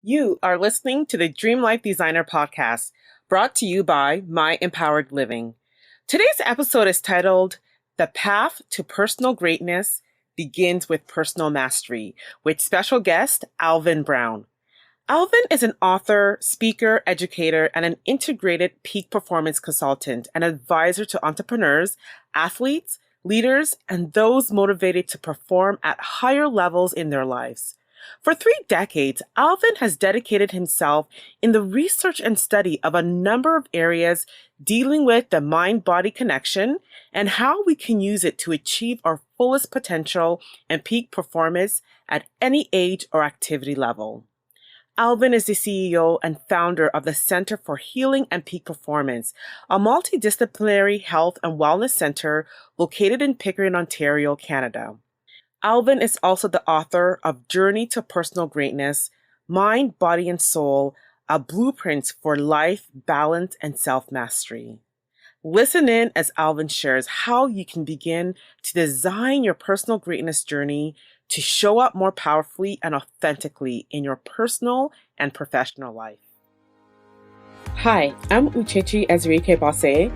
You are listening to the Dream Life Designer podcast, brought to you by My Empowered Living. Today's episode is titled The Path to Personal Greatness Begins with Personal Mastery, with special guest Alvin Brown. Alvin is an author, speaker, educator, and an integrated peak performance consultant and advisor to entrepreneurs, athletes, leaders, and those motivated to perform at higher levels in their lives. For 3 decades, Alvin has dedicated himself in the research and study of a number of areas dealing with the mind-body connection and how we can use it to achieve our fullest potential and peak performance at any age or activity level. Alvin is the CEO and founder of the Center for Healing and Peak Performance, a multidisciplinary health and wellness center located in Pickering, Ontario, Canada. Alvin is also the author of Journey to Personal Greatness, Mind, Body, and Soul, a blueprint for life, balance, and self-mastery. Listen in as Alvin shares how you can begin to design your personal greatness journey to show up more powerfully and authentically in your personal and professional life. Hi, I'm Ezurike-Bosse,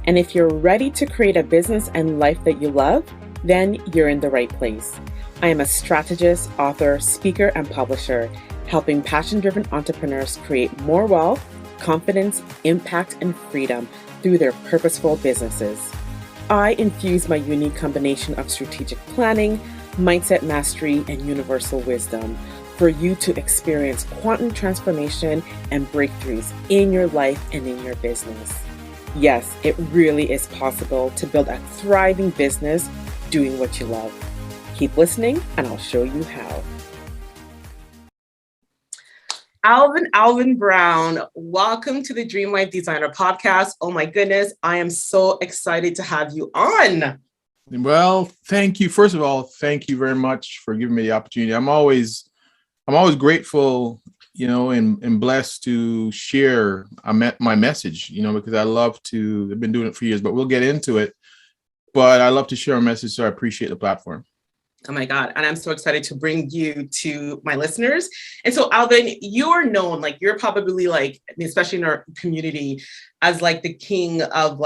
and if you're ready to create a business and life that you love, then you're in the right place. I am a strategist, author, speaker, and publisher, helping passion-driven entrepreneurs create more wealth, confidence, impact, and freedom through their purposeful businesses. I infuse my unique combination of strategic planning, mindset mastery, and universal wisdom for you to experience quantum transformation and breakthroughs in your life and in your business. Yes, it really is possible to build a thriving business doing what you love. Keep listening and I'll show you how. Alvin Brown, welcome to the Dream Life Designer podcast. Oh my goodness, I am so excited to have you on. Well, thank you. First of all, thank you very much for giving me the opportunity. I'm always grateful, and blessed to share my message, because I've been doing it for years, but we'll get into it. But I love to share a message, so I appreciate the platform. Oh my God. And I'm so excited to bring you to my listeners. And so Alvin, you're known, you're probably especially in our community, as the king of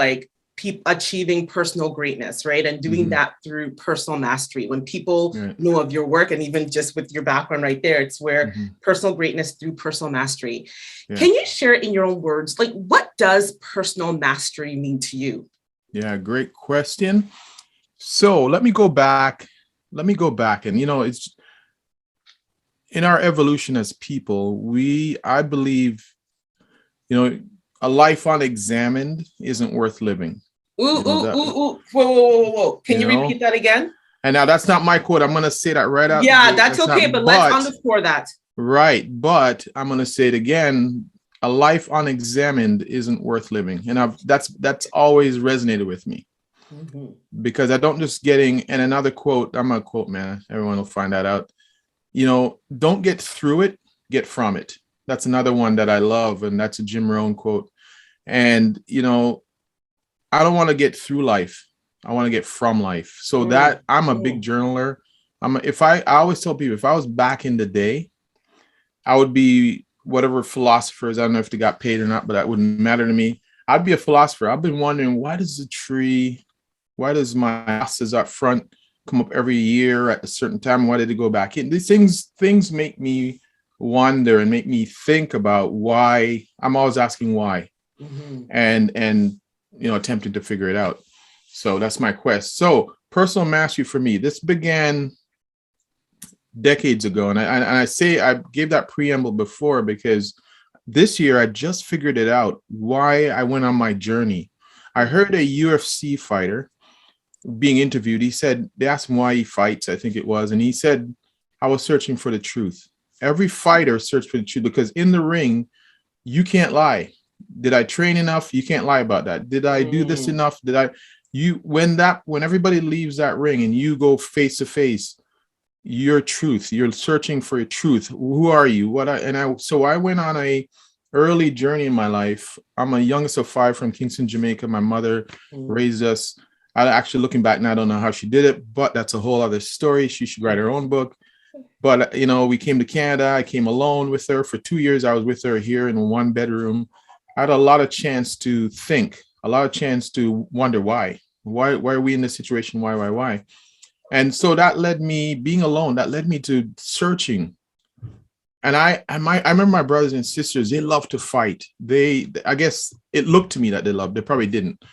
achieving personal greatness, right? And doing that through personal mastery. When people know of your work, and even just with your background right there, it's where personal greatness through personal mastery. Yeah. Can you share in your own words, what does personal mastery mean to you? Yeah, great question. So let me go back. And, it's in our evolution as people, I believe, a life unexamined isn't worth living. Whoa. Can you repeat that again? And now that's not my quote. I'm going to say that right out. Yeah, that's okay. But let's underscore that. Right. But I'm going to say it again. A life unexamined isn't worth living. And that's always resonated with me. Because I don't just and another quote, I'm a quote man, everyone will find that out. Don't get through it, get from it. That's another one that I love. And that's a Jim Rohn quote. And, I don't want to get through life. I want to get from life. So that I'm a big journaler. I always tell people, if I was back in the day, I would be whatever philosophers, I don't know if they got paid or not, but that wouldn't matter to me. I'd be a philosopher. I've been wondering, why does my glasses up front come up every year at a certain time? Why did it go back in? These things make me wonder and make me think about why. I'm always asking why, and attempting to figure it out. So that's my quest. So personal mastery for me, this began decades ago. And I say I gave that preamble before because this year I just figured it out, why I went on my journey. I heard a UFC fighter being interviewed. They asked him why he fights, I think it was. And he said, I was searching for the truth. Every fighter searches for the truth because in the ring, you can't lie. Did I train enough? You can't lie about that. Did I do this enough? When everybody leaves that ring and you go face to face, your truth, you're searching for your truth. Who are you? So I went on a early journey in my life. I'm a youngest of 5 from Kingston, Jamaica. My mother raised us. I actually, looking back now, I don't know how she did it, but that's a whole other story. She should write her own book. But, we came to Canada. I came alone with her for 2 years. I was with her here in one bedroom. I had a lot of chance to think, a lot of chance to wonder why. Why are we in this situation? Why? And so that led me being alone. That led me to searching. And I remember my brothers and sisters, they love to fight. I guess it looked to me that they loved. They probably didn't,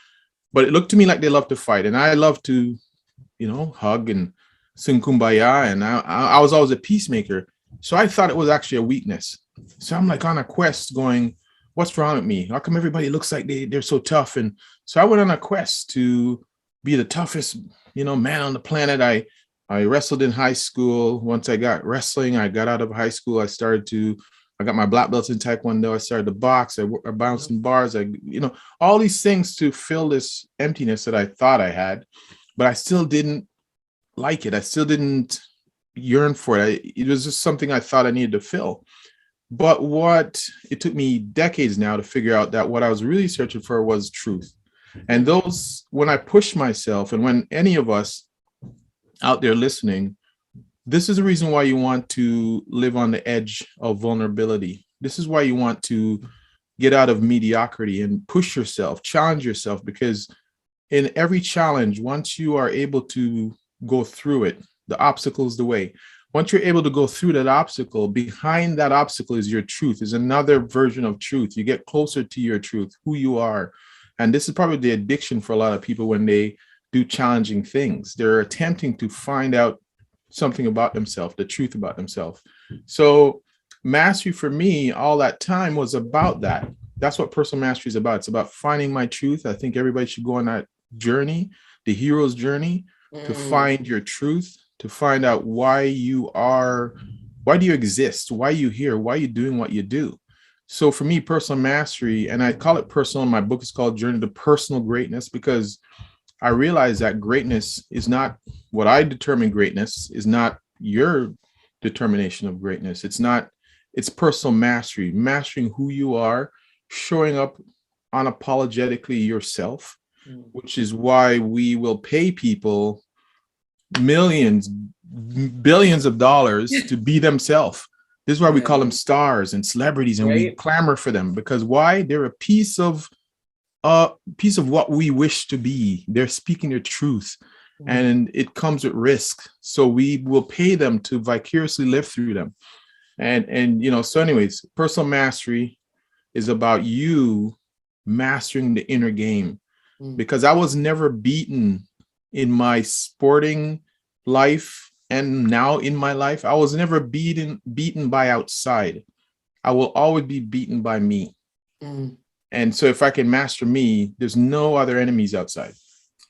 but it looked to me like they love to fight. And I love to, hug and sing kumbaya. And I was always a peacemaker. So I thought it was actually a weakness. So I'm like on a quest going, what's wrong with me? How come everybody looks like they're so tough? And so I went on a quest to be the toughest, man on the planet. I wrestled in high school. Once I got wrestling, I got out of high school. I got my black belt in Taekwondo. I started to box. I bounced in bars. All these things to fill this emptiness that I thought I had, but I still didn't like it. I still didn't yearn for it. It was just something I thought I needed to fill. But it took me decades now to figure out that what I was really searching for was truth. And when I push myself, and when any of us out there listening, this is the reason why you want to live on the edge of vulnerability. This is why you want to get out of mediocrity and push yourself, challenge yourself, because in every challenge, once you are able to go through it, the obstacle is the way. Once you're able to go through that obstacle, behind that obstacle is your truth, is another version of truth. You get closer to your truth, who you are. And this is probably the addiction for a lot of people when they do challenging things. They're attempting to find out something about themselves, the truth about themselves. So mastery for me, all that time was about that. That's what personal mastery is about. It's about finding my truth. I think everybody should go on that journey, the hero's journey, to find your truth, to find out why do you exist? Why are you here? Why are you doing what you do? So for me, personal mastery, and I call it personal, my book is called Journey to Personal Greatness, because I realize that greatness is not what I determine greatness, is not your determination of greatness. It's personal mastery, mastering who you are, showing up unapologetically yourself, which is why we will pay people millions, billions of dollars to be themselves. This is why we call them stars and celebrities, and we clamor for them, because why? They're a piece of what we wish to be. They're speaking their truth, and it comes with risk. So we will pay them to vicariously live through them. And so anyways, personal mastery is about you mastering the inner game, because I was never beaten in my sporting life, and now in my life, I was never beaten by outside. I will always be beaten by me. And so if I can master me, there's no other enemies outside.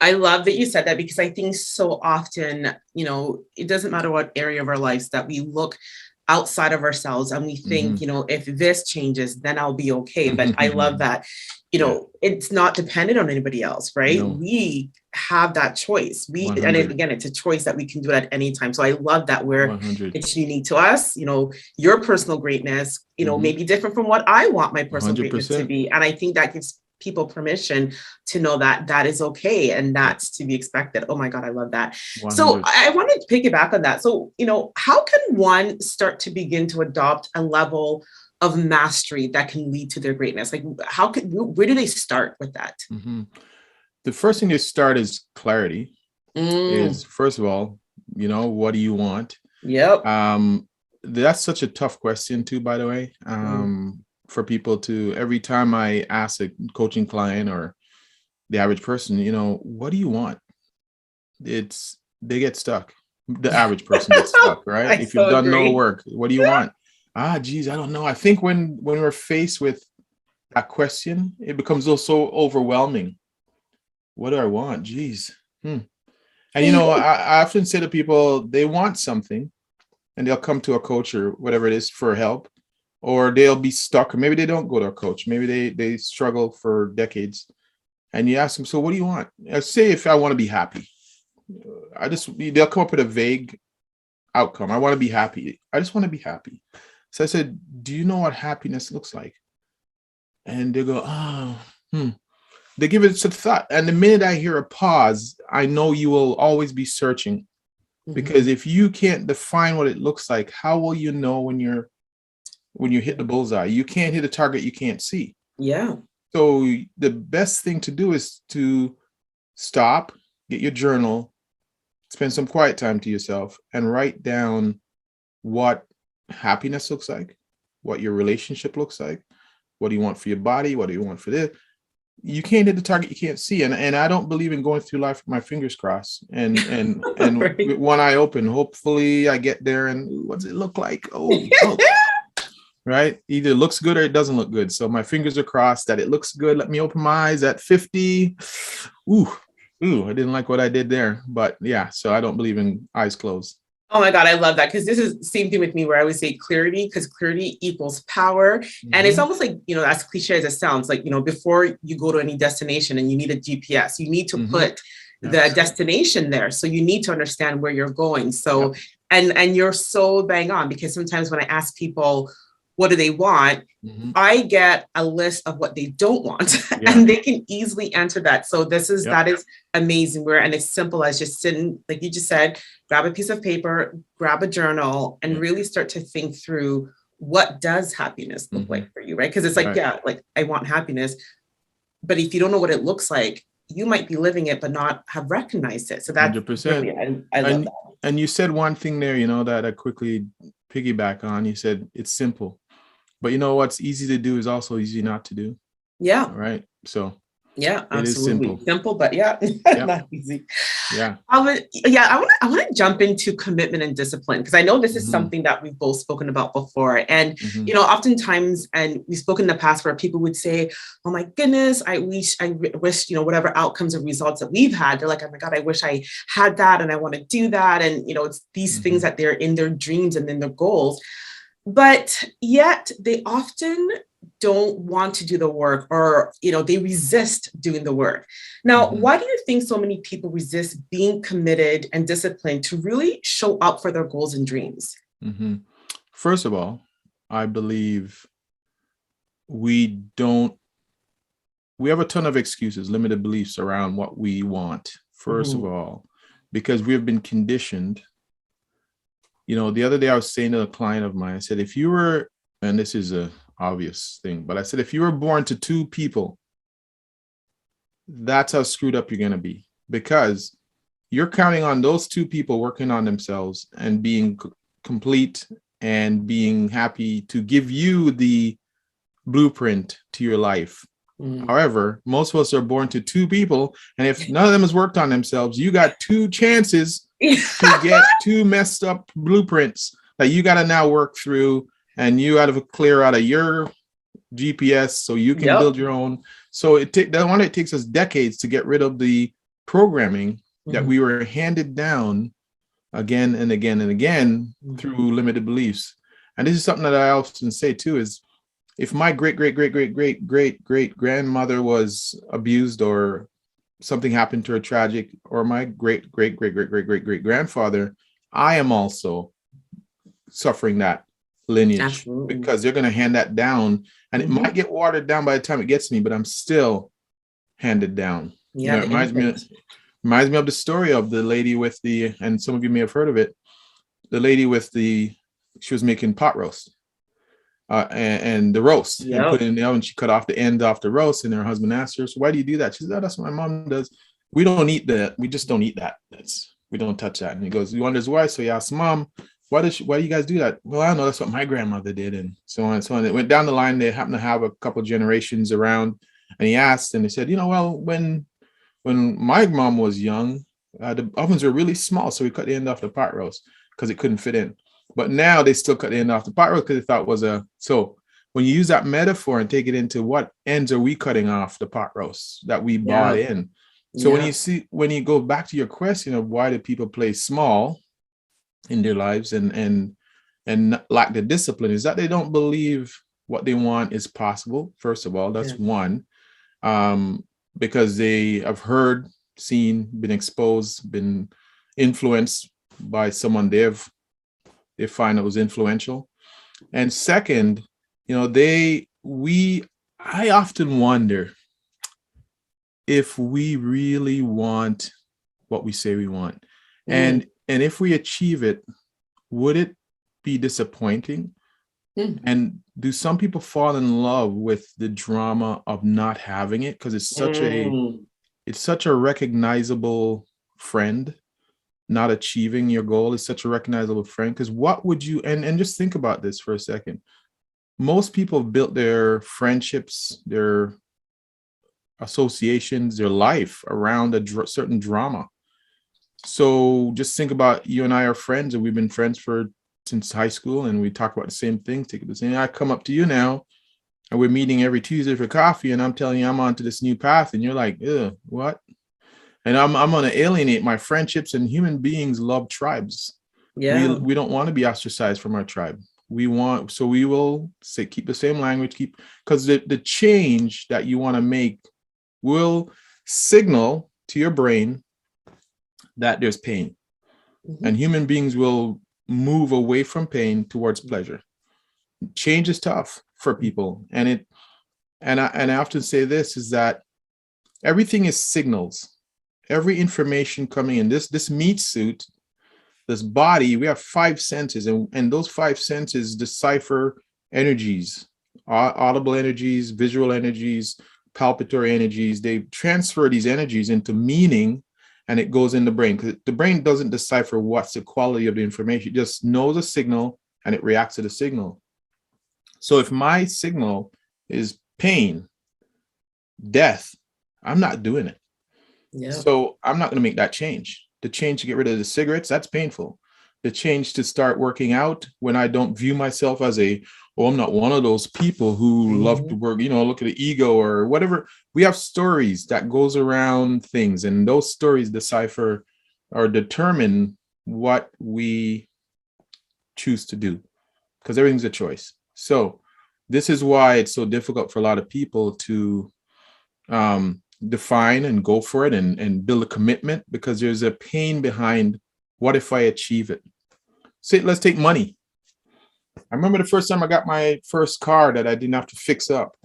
I love that you said that, because I think so often, it doesn't matter what area of our lives that we look outside of ourselves and we think, if this changes, then I'll be okay. But I love that, it's not dependent on anybody else, right? No. We have that choice. And again, it's a choice that we can do it at any time. So I love that it's unique to us, your personal greatness, may be different from what I want my personal 100%. Greatness to be. And I think that gives people permission to know that that is okay and that's to be expected. Oh my God, I love that. 100. So I wanted to piggyback on that. So, how can one start to begin to adopt a level of mastery that can lead to their greatness? Like, where do they start with that? The first thing to start is clarity. Is first of all, what do you want? Yep. That's such a tough question too, by the way. For people to, every time I ask a coaching client or the average person, what do you want? They get stuck. The average person gets stuck, right? If you've done no work, what do you want? Geez, I don't know. I think when we're faced with that question, it becomes so overwhelming. What do I want? Geez. And, I often say to people, they want something and they'll come to a coach or whatever it is for help, or they'll be stuck, or maybe they don't go to a coach. Maybe they struggle for decades. And you ask them, so what do you want? Say if I want to be happy, they'll come up with a vague outcome. I want to be happy. I just want to be happy. So I said, do you know what happiness looks like? And they go, They give it some thought. And the minute I hear a pause, I know you will always be searching. Because if you can't define what it looks like, how will you know when you hit the bullseye? You can't hit a target you can't see. Yeah. So the best thing to do is to stop, get your journal, spend some quiet time to yourself, and write down what happiness looks like, what your relationship looks like, what do you want for your body, what do you want for this. You can't hit the target you can't see, and I don't believe in going through life with my fingers crossed and Right. with one eye open. Hopefully, I get there, and what does it look like? Oh, right. Either it looks good or it doesn't look good. So my fingers are crossed that it looks good. Let me open my eyes at 50. Ooh, I didn't like what I did there, but yeah. So I don't believe in eyes closed. Oh my God, I love that, because this is the same thing with me where I would say clarity, because clarity equals power. And it's almost like, as cliche as it sounds, like, before you go to any destination and you need a GPS, you need to put the destination there. So you need to understand where you're going. So, and you're so bang on, because sometimes when I ask people, what do they want? I get a list of what they don't want, and they can easily answer that. So that is amazing. And it's simple as just sitting, like you just said, grab a piece of paper, grab a journal, and really start to think through, what does happiness look like for you, right? Because it's like, like I want happiness, but if you don't know what it looks like, you might be living it, but not have recognized it. So that's 100%. I love that. And you said one thing there, that I quickly piggyback on. You said it's simple. But what's easy to do is also easy not to do. Yeah. Right. So yeah, it is absolutely simple, but not easy. Yeah. I want to jump into commitment and discipline, because I know this is something that we've both spoken about before. And, oftentimes, and we've spoken in the past where people would say, oh my goodness, I wish, whatever outcomes or results that we've had, they're like, oh my God, I wish I had that. And I want to do that. And, it's these things that they're in their dreams and in their goals. But yet they often don't want to do the work, or, they resist doing the work. Now, why do you think so many people resist being committed and disciplined to really show up for their goals and dreams? First of all, I believe we have a ton of excuses, limited beliefs around what we want. First of all, because we have been conditioned. The other day I was saying to a client of mine, I said, if you were, and this is a obvious thing, but I said, if you were born to two people, that's how screwed up you're going to be, because you're counting on those two people working on themselves and being complete and being happy to give you the blueprint to your life. However, most of us are born to two people, and if none of them has worked on themselves, you got two chances to get two messed up blueprints that you got to now work through, and you got to clear out of your GPS so you can build your own. So it takes us decades to get rid of the programming that we were handed down again and again and again through limited beliefs. And this is something that I often say too, is if my great grandmother was abused, or something happened to her tragic, or my great grandfather, I am also suffering that lineage. Absolutely. Because they're going to hand that down, and it might get watered down by the time it gets to me, but I'm still handed down. It reminds me of the story of the lady with and some of you may have heard of it, the lady with she was making pot roast. And the roast, and put it in the oven. She cut off the end off the roast, and her husband asked her, so why do you do that? She said, that's what my mom does. We don't eat that. We just don't eat that. We don't touch that. And he goes, he wonders why. So he asks Mom, why do you guys do that? Well, I don't know. That's what my grandmother did. And so on and so on. It went down the line. They happened to have a couple generations around, and he asked, and he said, well, when my mom was young, the ovens were really small. So we cut the end off the pot roast because it couldn't fit in. But now they still cut the end off the pot roast because they thought it was so when you use that metaphor and take it into what ends are we cutting off the pot roast that we bought in. So when you go back to your question of why do people play small in their lives and lack the discipline, is that they don't believe what they want is possible. First of all, that's one, because they have heard, seen, been exposed, been influenced by someone they find that was influential. And second, I often wonder if we really want what we say we want. And And if we achieve it, would it be disappointing? And do some people fall in love with the drama of not having it because it's such a recognizable friend? Not achieving your goal is such a recognizable friend. Because what would you, and just think about this for a second. Most people have built their friendships, their associations, their life around a certain drama. So just think about, you and I are friends, and we've been friends since high school, and we talk about the same things. I come up to you now, and we're meeting every Tuesday for coffee, and I'm telling you I'm onto this new path, and you're like, ugh, what? And I'm going to alienate my friendships. And human beings love tribes. Yeah. We don't want to be ostracized from our tribe. We will say, keep the same language, because the change that you want to make will signal to your brain that there's pain. And human beings will move away from pain towards pleasure. Change is tough for people. And I often say this, is that everything is signals. Every information coming in, this meat suit, this body, we have 5 senses, and those 5 senses decipher energies, audible energies, visual energies, palpatory energies. They transfer these energies into meaning, and it goes in the brain, because the brain doesn't decipher what's the quality of the information. It just knows a signal and it reacts to the signal. So if my signal is pain, death, I'm not doing it. Yeah. So I'm not going to make that change. The change to get rid of the cigarettes, that's painful. The change to start working out when I don't view myself as I'm not one of those people who love to work, look at the ego or whatever. We have stories that goes around things, and those stories decipher or determine what we choose to do, because everything's a choice. So this is why it's so difficult for a lot of people to define and go for it and build a commitment, because there's a pain behind, what if I achieve it? Say, let's take money. I remember the first time I got my first car that I didn't have to fix up.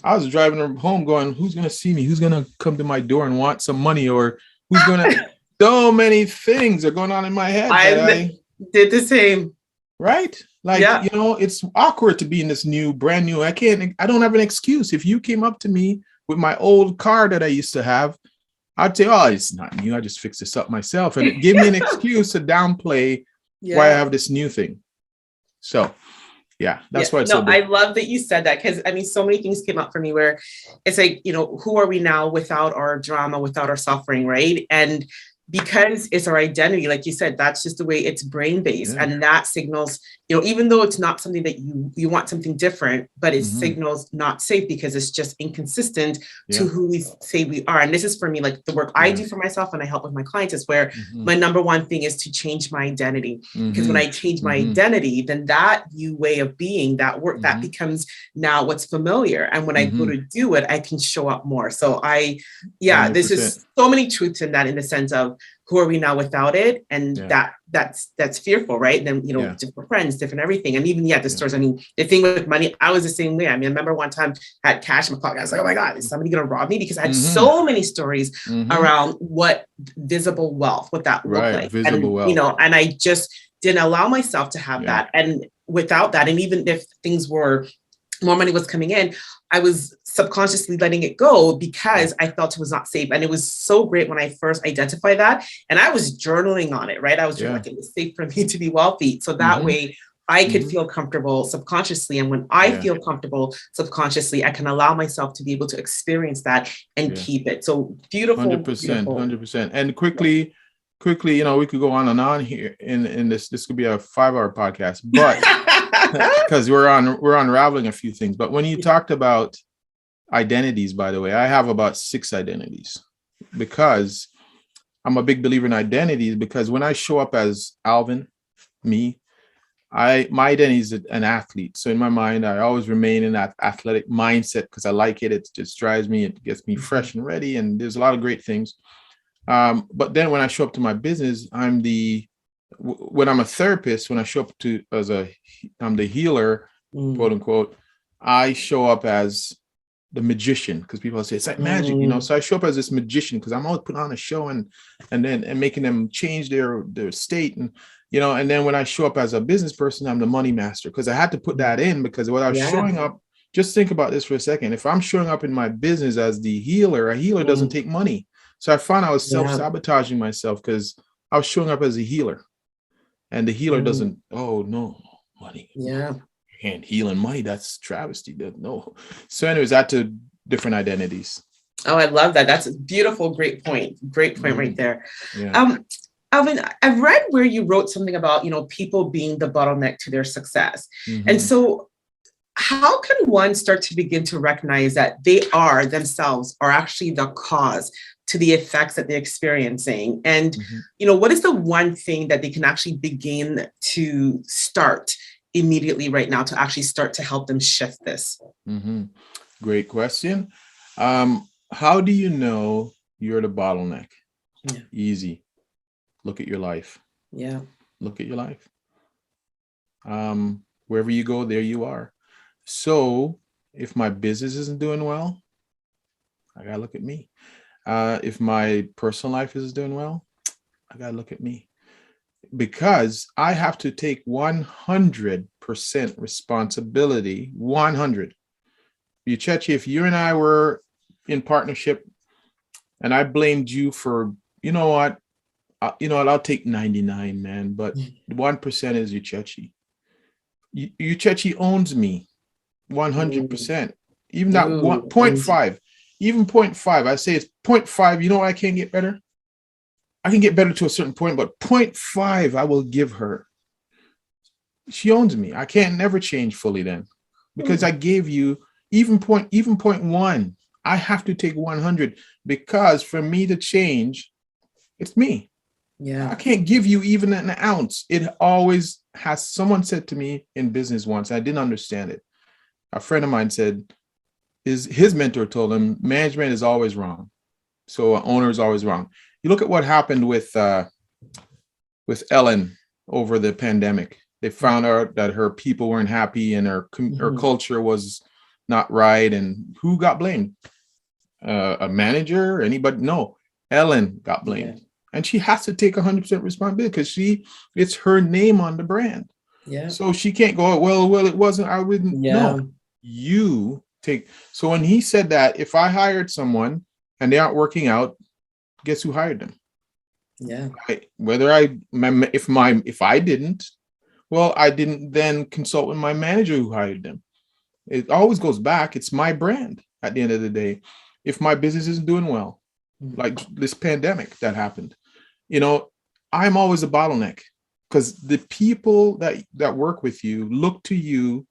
I was driving home going, who's going to see me? Who's going to come to my door and want some money? Or who's going to, so many things are going on in my head. I did the same. Right? Like, it's awkward to be in this brand new, I don't have an excuse. If you came up to me with my old car that I used to have, I'd say, oh, it's not new. I just fixed this up myself. And it gave me an excuse to downplay why I have this new thing. So, that's why it's so big. I love that you said that, because so many things came up for me where it's like, who are we now without our drama, without our suffering, right? And because it's our identity, like you said, that's just the way it's brain based, and that signals, even though it's not something that you want something different, but it signals not safe, because it's just inconsistent to who we say we are. And this is for me, like the work I do for myself and I help with my clients, is where my number one thing is to change my identity. Because when I change my identity, then that new way of being, that work, that becomes now what's familiar. And when I go to do it, I can show up more. So this is so many truths in that, in the sense of, who are we now without it? And that's fearful, right? And then, different friends, different everything. And even, the stores, the thing with money, I was the same way. I remember one time I had cash in my pocket. I was like, oh my God, is somebody going to rob me? Because I had so many stories around what visible wealth, what that looked like. Visible wealth. And I just didn't allow myself to have that. And without that, and even if things were, more money was coming in, I was subconsciously letting it go, because I felt it was not safe. And it was so great when I first identified that. And I was journaling on it, right? I was like, it was safe for me to be wealthy. So that way I could feel comfortable subconsciously. And when I feel comfortable subconsciously, I can allow myself to be able to experience that and keep it. So beautiful. 100%. And quickly, we could go on and on here in this. This could be a 5-hour podcast, but because we're unraveling a few things. But when you talked about identities, by the way, I have about 6 identities, because I'm a big believer in identities. Because when I show up as Alvin, my identity is an athlete. So in my mind, I always remain in that athletic mindset, because I like it. It just drives me. It gets me fresh and ready. And there's a lot of great things. But then when I show up to my business, when I'm a therapist, when I show up I'm the healer, quote unquote, I show up as the magician, because people say it's like magic, you know. So I show up as this magician because I'm always putting on a show and making them change their state, and you know. And then when I show up as a business person, I'm the money master, because I had to put that in, because when I was showing up, just think about this for a second. If I'm showing up in my business as the healer, a healer doesn't take money. So I found I was self-sabotaging myself because I was showing up as a healer, and the healer doesn't. Oh no, money. Yeah. And healing money, that's travesty. No. So anyways, I had to different identities. Oh, I love that. That's a beautiful. Great point right there. Yeah. Alvin, I've read where you wrote something about, you know, people being the bottleneck to their success. And so how can one start to begin to recognize that they are themselves are actually the cause to the effects that they're experiencing? And, you know, what is the one thing that they can actually begin to start immediately right now to actually start to help them shift this? Great question. How do you know you're the bottleneck? Easy. Look at your life. Look at your life. Wherever you go, there you are. So if my business isn't doing well, I gotta look at me. If my personal life isn't doing well, I gotta look at me. Because I have to take 100% responsibility. 100. Yuchechi, if you and I were in partnership and I blamed you for, you know what, I'll take 99, man, but 1% is Yuchechi. Yuchechi owns me 100%. Even that 0.5, even 0.5, I say it's 0.5. You know what, I can't get better. I can get better to a certain point, but 0.5 I will give her. She owns me. I can't never change fully then, because I gave you even 0.1. I have to take 100, because for me to change, it's me. I can't give you even an ounce. It always has. Someone said to me in business once, I didn't understand it. A friend of mine said, his mentor told him, management is always wrong. So an owner is always wrong. You look at what happened with Ellen over the pandemic. They found out that her people weren't happy and her culture was not right. And who got blamed? A manager? Anybody? No. Ellen got blamed. And she has to take 100% responsibility, because it's her name on the brand. So she can't go, well, it wasn't, I wouldn't. No, you take. So when he said that, if I hired someone and they aren't working out, guess who hired them? If I didn't, well, I didn't then consult with my manager who hired them. It always goes back. It's my brand at the end of the day. If my business isn't doing well, like this pandemic that happened, you know, I'm always a bottleneck, because the people that work with you look to you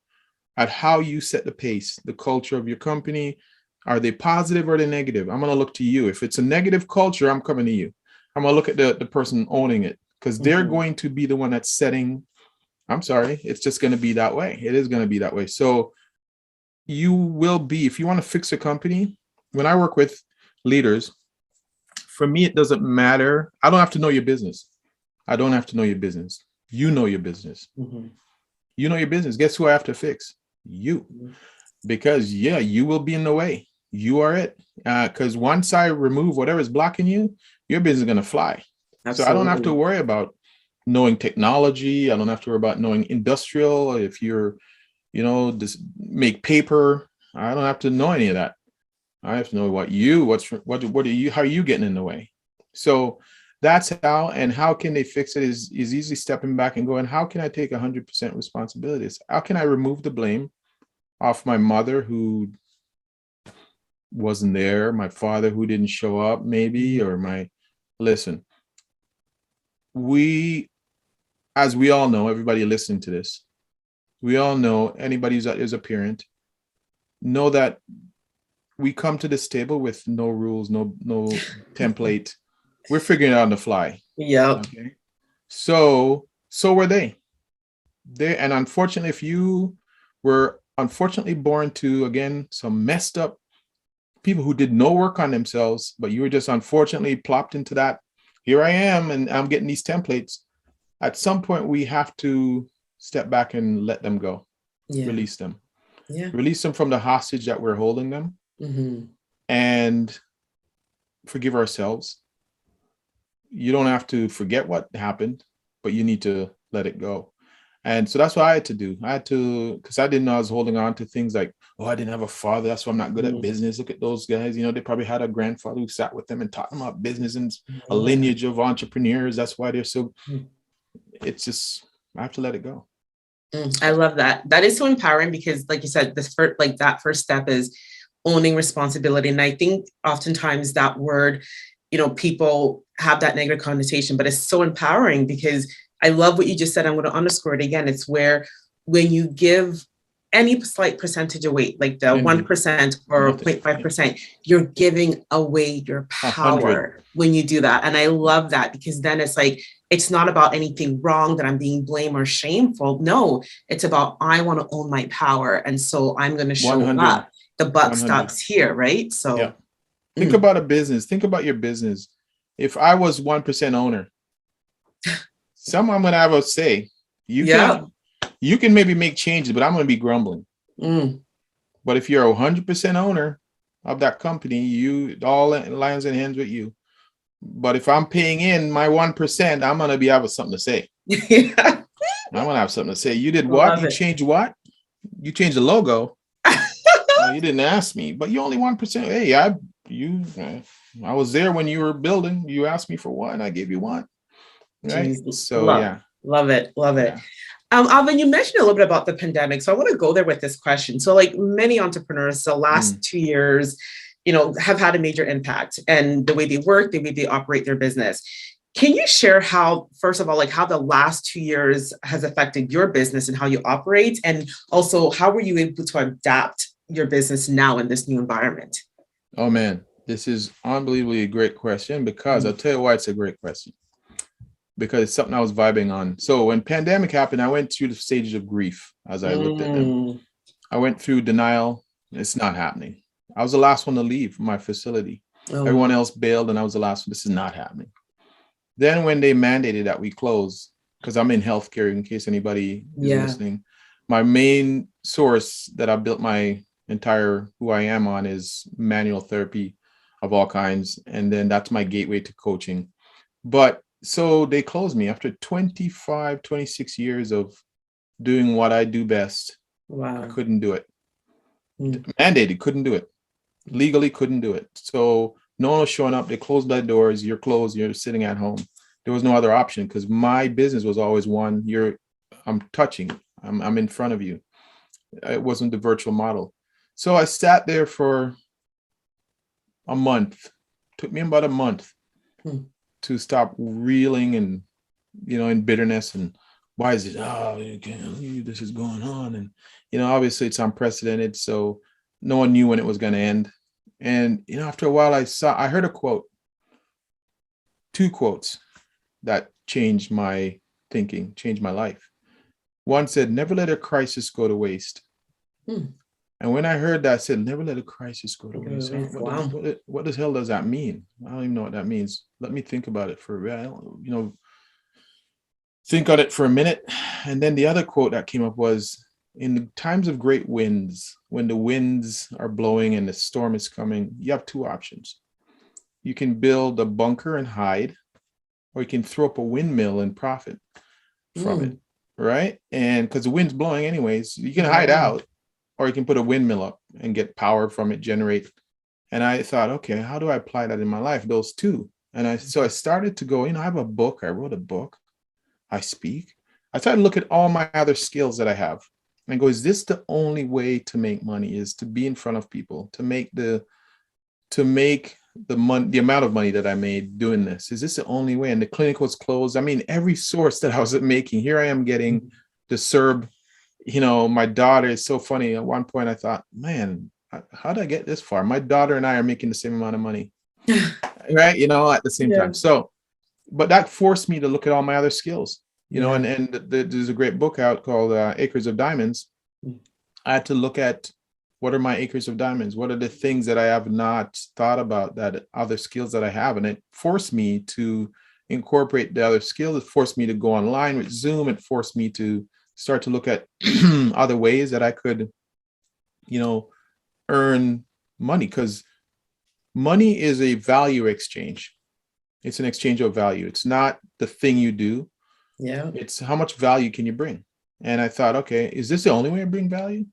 at how you set the pace, the culture of your company. Are they positive or are they negative? I'm going to look to you. If it's a negative culture, I'm coming to you. I'm going to look at the person owning it, because they're going to be the one that's setting. I'm sorry. It's just going to be that way. It is going to be that way. So you will be, if you want to fix a company, when I work with leaders, for me, it doesn't matter. I don't have to know your business. I don't have to know your business. You know your business. You know your business. Guess who I have to fix? You. Because you will be in the way. You are it. Because once I remove whatever is blocking you, your business is going to fly. Absolutely. So I don't have to worry about knowing technology. I don't have to worry about knowing industrial. If you're, just make paper, I don't have to know any of that. I have to know what are you, how are you getting in the way? So that's how, and how can they fix it is easily stepping back and going, how can I take 100% responsibilities? How can I remove the blame off my mother who wasn't there, my father who didn't show up maybe, or listen, as we all know, everybody listening to this, we all know, anybody who is a parent, know that we come to this table with no rules, no template. We're figuring it out on the fly. Okay. So were they. And unfortunately, if you were born to, again, some messed up people who did no work on themselves, but you were just unfortunately plopped into that, here I am, and I'm getting these templates. At some point, we have to step back and let them go. Release them. Release them from the hostage that we're holding them. and forgive ourselves. You don't have to forget what happened, but you need to let it go. And so that's what I had to do. I had to, because I didn't know I was holding on to things like, oh, I didn't have a father. That's why I'm not good at business. Look at those guys. They probably had a grandfather who sat with them and taught them about business and a lineage of entrepreneurs. That's why they're so, it's just, I have to let it go. I love that. That is so empowering because, like you said, that first step is owning responsibility. And I think oftentimes that word, people have that negative connotation, but it's so empowering because I love what you just said. I'm going to underscore it again. It's where when you give any slight percentage away, like the 1% or 0.5%, you're giving away your power when you do that. And I love that because then it's like, it's not about anything wrong that I'm being blamed or shameful. No, it's about, I want to own my power. And so I'm going to show up. The buck 100. Stops here, right? So yeah. Think about a business. Think about your business. If I was 1% owner, someone I'm going to have a say. You can maybe make changes, but I'm going to be grumbling. But if you're 100% owner of that company, all lines and hands with you. But if I'm paying in my 1%, I'm going to have something to say. I'm going to have something to say. You did what? You changed what? You changed the logo. You didn't ask me, but you only 1%. Hey, I was there when you were building. You asked me for one, I gave you one. Right. Jesus. So love it. Yeah. Alvin, you mentioned a little bit about the pandemic. So I want to go there with this question. So like many entrepreneurs, the last 2 years, have had a major impact and the way they work, the way they operate their business. Can you share how, first of all, like how the last 2 years has affected your business and how you operate? And also how were you able to adapt your business now in this new environment? Oh man, this is unbelievably a great question because I'll tell you why it's a great question. Because it's something I was vibing on. So when pandemic happened, I went through the stages of grief as I looked at them. I went through denial. It's not happening. I was the last one to leave my facility. Everyone else bailed and I was the last one. This is not happening. Then when they mandated that we close, because I'm in healthcare in case anybody is listening, my main source that I built my entire who I am on is manual therapy of all kinds. And then that's my gateway to coaching. But so they closed me after 25, 26 years of doing what I do best. Wow. I couldn't do it. Mandated, couldn't do it. Legally couldn't do it. So no one was showing up. They closed their doors. You're closed. You're sitting at home. There was no other option because my business was always one. I'm touching. I'm in front of you. It wasn't the virtual model. So I sat there for a month. Took me about a month to stop reeling and, in bitterness and why is it, this is going on. And, obviously it's unprecedented. So no one knew when it was going to end. And, after a while I heard a quote, 2 quotes that changed my thinking, changed my life. One said, never let a crisis go to waste. And when I heard that, I said, never let a crisis go to waste. What the hell does that mean? I don't even know what that means. Let me think about it for a while, think on it for a minute. And then the other quote that came up was, in the times of great winds, when the winds are blowing and the storm is coming, you have 2 options. You can build a bunker and hide, or you can throw up a windmill and profit from it, right? And because the wind's blowing anyways, you can hide out, or you can put a windmill up and get power from it, generate. And I thought, okay, how do I apply that in my life? Those 2. And so I started to go, I have a book. I wrote a book. I speak. I started to look at all my other skills that I have and go, is this the only way to make money? Is to be in front of people, to make the money, the amount of money that I made doing this? Is this the only way? And the clinic was closed. I mean, every source that I was making, here I am getting the CERB. My daughter is so funny. At one point I thought, man, how did I get this far? My daughter and I are making the same amount of money, right? At the same time. So, but that forced me to look at all my other skills, and there's a great book out called Acres of Diamonds. I had to look at what are my acres of diamonds? What are the things that I have not thought about, that other skills that I have? And it forced me to incorporate the other skills. It forced me to go online with Zoom. It forced me to start to look at other ways that I could, earn money, because money is a value exchange. It's an exchange of value. It's not the thing you do. Yeah. It's how much value can you bring? And I thought, okay, is this the only way I bring value?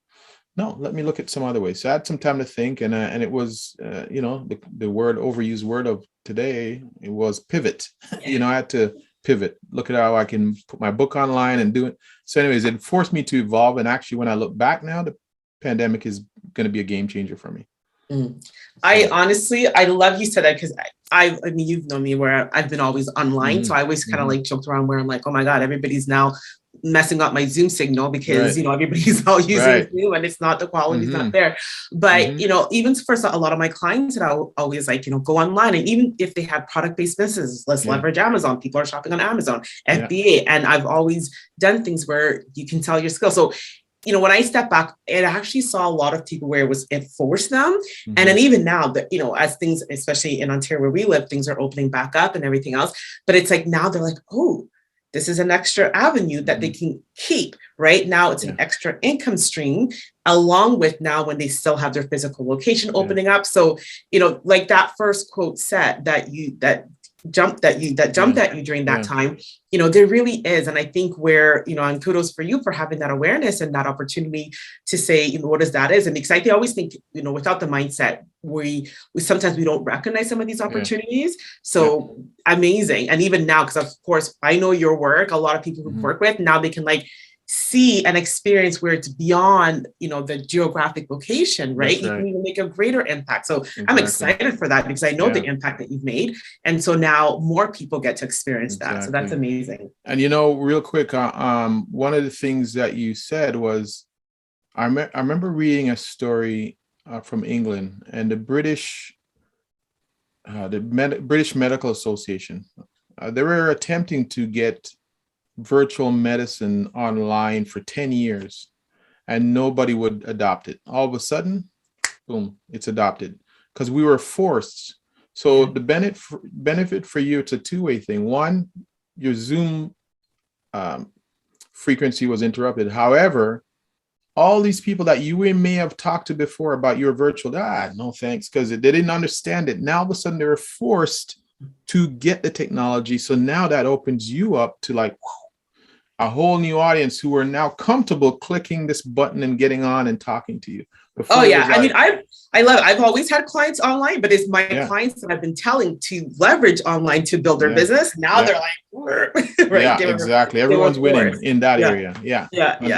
No, let me look at some other ways. So I had some time to think, and it was, the word, overused word of today, it was pivot. I had to pivot, look at how I can put my book online and do it. So anyways, it forced me to evolve. And actually, when I look back now, the pandemic is going to be a game changer for me. I honestly, I love you said that, because I mean, you've known me where I've been always online. So I always kind of like joked around where I'm like, oh my God, everybody's now messing up my Zoom signal because, everybody's all using Zoom and it's not, the quality's not there. But, even for a lot of my clients that I always like, go online, and even if they have product-based businesses, let's leverage Amazon. People are shopping on Amazon, FBA. And I've always done things where you can tell your skill. So, when I step back, it actually saw a lot of people where it forced them. And then even now that, as things, especially in Ontario where we live, things are opening back up and everything else. But it's like, now they're like, oh, this is an extra avenue that they can keep. Right now, it's an extra income stream, along with now when they still have their physical location opening up. So, like that first quote set that jumped at you during that time, there really is. And I think where, and kudos for you for having that awareness and that opportunity to say, what is that is. And because I always think, without the mindset, we sometimes we don't recognize some of these opportunities. So amazing. And even now, because of course, I know your work, a lot of people who work with, now they can like see and experience where it's beyond, the geographic location, right? You can even make a greater impact. So I'm excited for that, because I know the impact that you've made. And so now more people get to experience that. So that's amazing. And, real quick, one of the things that you said was, I remember reading a story from England, and the British Medical Association, they were attempting to get virtual medicine online for 10 years, and nobody would adopt it. All of a sudden, boom, it's adopted, because we were forced. So the benefit for you, it's a two-way thing. One, your Zoom frequency was interrupted. However, all these people that you may have talked to before about your virtual, no thanks, because they didn't understand it. Now all of a sudden they were forced to get the technology. So now that opens you up to like a whole new audience who are now comfortable clicking this button and getting on and talking to you. Before I mean, I love it. I've always had clients online, but it's my clients that I've been telling to leverage online to build their business. Now they're like, right? Yeah, exactly. Everyone's winning in that area. Yeah.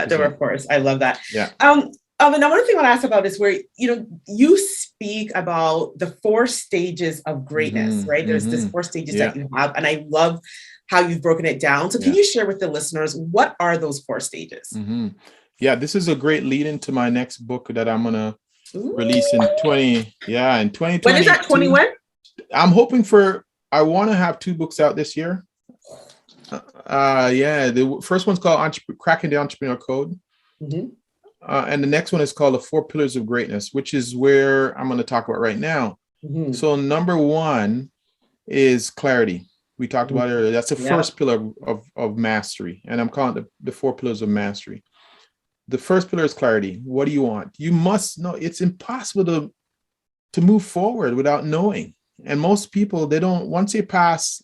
They were forced. I love that. Yeah. Another thing I want to ask about is where, you speak about the 4 stages of greatness, right? There's this 4 stages that you have, and I love how you've broken it down. So can you share with the listeners, what are those 4 stages? Yeah, this is a great lead into my next book that I'm going to release in 2020. When is that, 21? I'm hoping I want to have 2 books out this year. The first one's called Cracking the Entrepreneur Code. And the next one is called The 4 Pillars of Greatness, which is where I'm going to talk about right now. So number 1 is clarity. We talked about it earlier. That's the first pillar of mastery. And I'm calling it the 4 pillars of mastery. The first pillar is clarity. What do you want? You must know. It's impossible to move forward without knowing. And most people, they don't, once they pass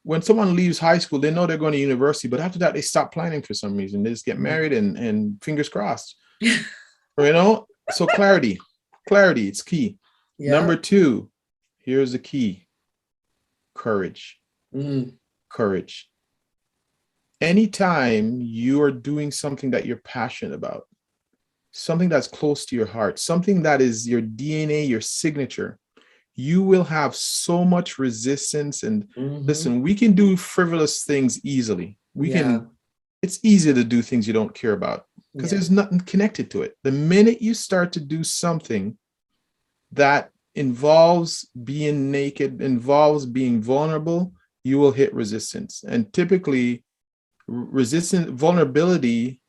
when someone leaves high school, they know they're going to university, but after that, they stop planning for some reason. They just get married and fingers crossed. So clarity, it's key. Number 2, here's the key. Courage. Courage. Anytime you are doing something that you're passionate about, something that's close to your heart, something that is your DNA, your signature, you will have so much resistance. And listen, we can do frivolous things easily. It's easy to do things you don't care about because there's nothing connected to it. The minute you start to do something that involves being naked, involves being vulnerable, you will hit resistance. And typically vulnerability